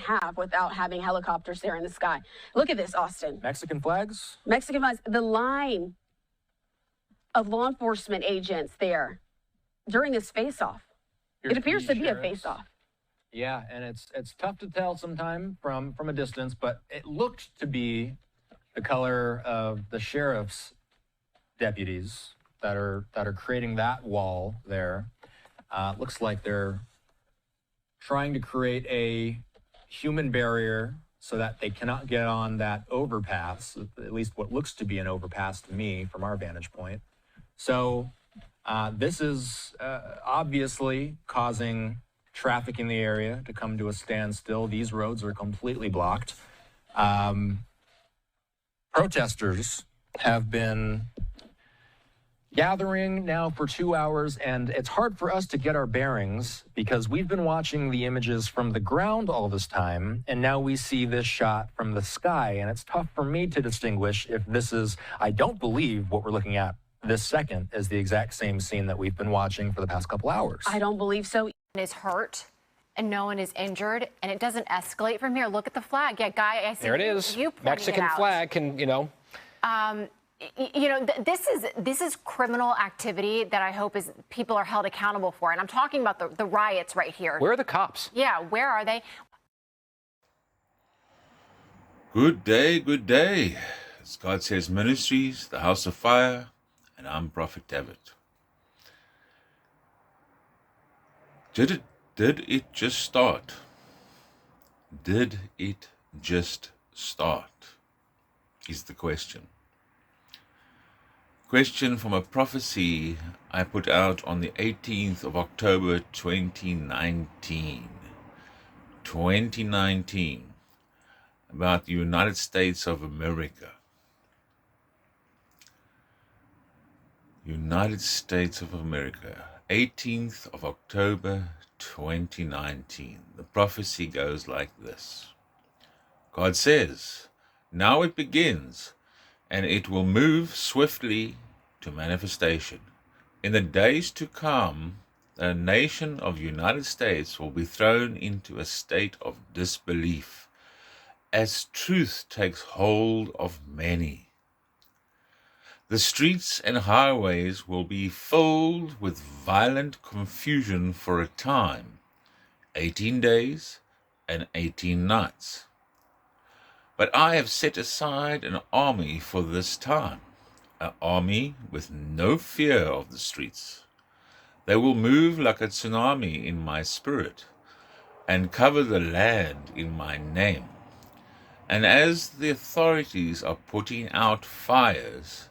have without having helicopters there in the sky. Look at this, Austin. Mexican flags? Mexican flags. The line of law enforcement agents there during this face-off. It appears to be a face-off. Yeah, and it's tough to tell sometime from a distance, but it looked to be the color of the sheriff's deputies that are creating that wall there. Looks like they're trying to create a human barrier so that they cannot get on that overpass, at least what looks to be an overpass to me from our vantage point. So this is obviously causing traffic in the area to come to a standstill. These roads are completely blocked. Protesters have been gathering now for 2 hours, and it's hard for us to get our bearings because we've been watching the images from the ground all this time, and now we see this shot from the sky, and it's tough for me to distinguish if this is, I don't believe what we're looking at this second is the exact same scene that we've been watching for the past couple hours. I don't believe so. Is hurt and no one is injured, and it doesn't escalate from here. Look at the flag. Yeah, Guy, I see there it is. You Mexican flag can, this is criminal activity that I hope is people are held accountable for. And I'm talking about the riots right here. Where are the cops? Yeah, where are they? Good day, good day. It's God Says Ministries, the House of Fire, and I'm Prophet David. Did it just start? Did it just start? Is the question. Question from a prophecy I put out on the 18th of October 2019. 2019. About the United States of America. United States of America. 18th of October 2019. The prophecy goes like this. God says, now it begins, and it will move swiftly to manifestation. In the days to come, the nation of the United States will be thrown into a state of disbelief as truth takes hold of many. The streets and highways will be filled with violent confusion for a time, 18 days and 18 nights. But I have set aside an army for this time, an army with no fear of the streets. They will move like a tsunami in my spirit and cover the land in my name. And as the authorities are putting out fires,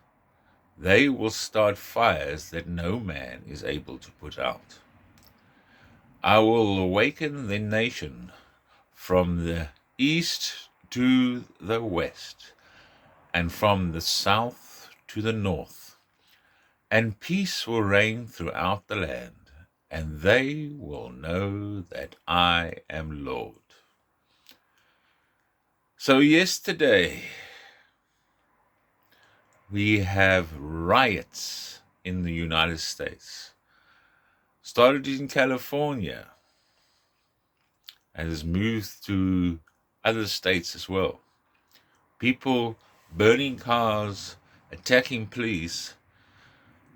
they will start fires that no man is able to put out. I will awaken the nation from the east to the west, and from the south to the north, and peace will reign throughout the land, and they will know that I am Lord. So yesterday, we have riots in the United States. Started in California and has moved to other states as well. People burning cars, attacking police,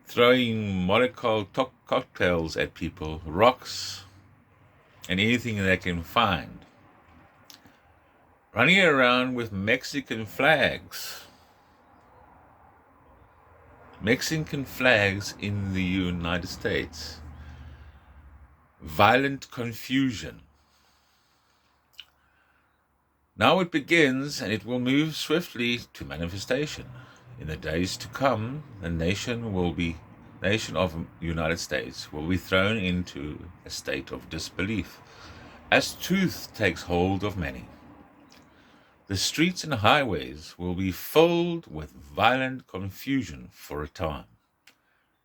throwing Molotov cocktails at people, rocks, and anything they can find. Running around with Mexican flags. Mexican flags in the United States. Violent confusion. Now it begins, and it will move swiftly to manifestation. In the days to come, the nation of the United States will be thrown into a state of disbelief, as truth takes hold of many. The streets and highways will be filled with violent confusion for a time.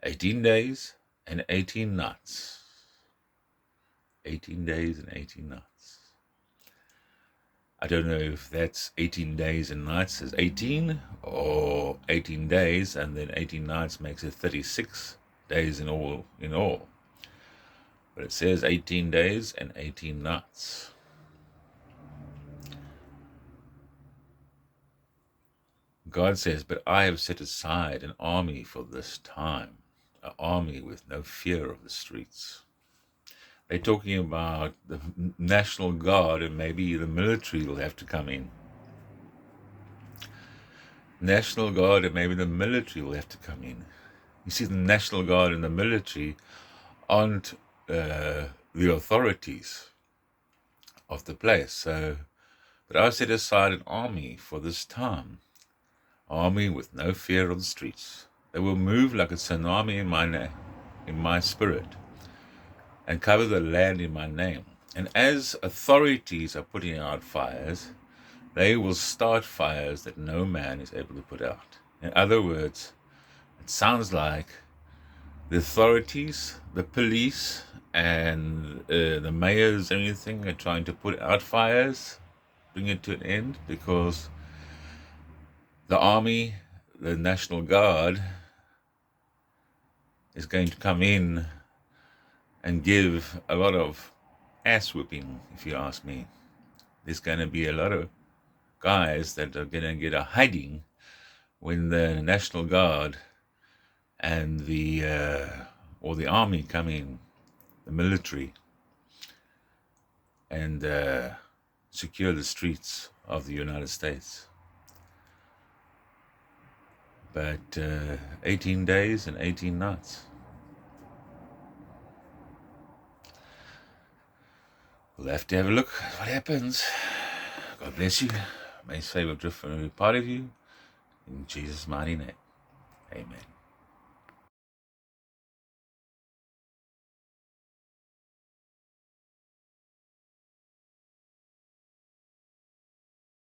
18 days and 18 nights. 18 days and 18 nights. I don't know if that's 18 days and nights is 18, or 18 days and then 18 nights makes it 36 days in all. But it says 18 days and 18 nights. God says, but I have set aside an army for this time, an army with no fear of the streets. They're talking about the National Guard, and maybe the military will have to come in. National Guard and maybe the military will have to come in. You see, the National Guard and the military aren't the authorities of the place. So, but I set aside an army for this time, army with no fear of the streets. They will move like a tsunami in my spirit, and cover the land in my name. And as authorities are putting out fires, they will start fires that no man is able to put out. In other words, it sounds like the authorities, the police, and the mayors and everything are trying to put out fires, bring it to an end, because the army, the National Guard, is going to come in and give a lot of ass whipping, if you ask me. There's going to be a lot of guys that are going to get a hiding when the National Guard and or the army come in, the military, and secure the streets of the United States. But 18 days and 18 nights. We'll have to have a look at what happens. God bless you. May His favor drift from every part of you. In Jesus' mighty name. Amen.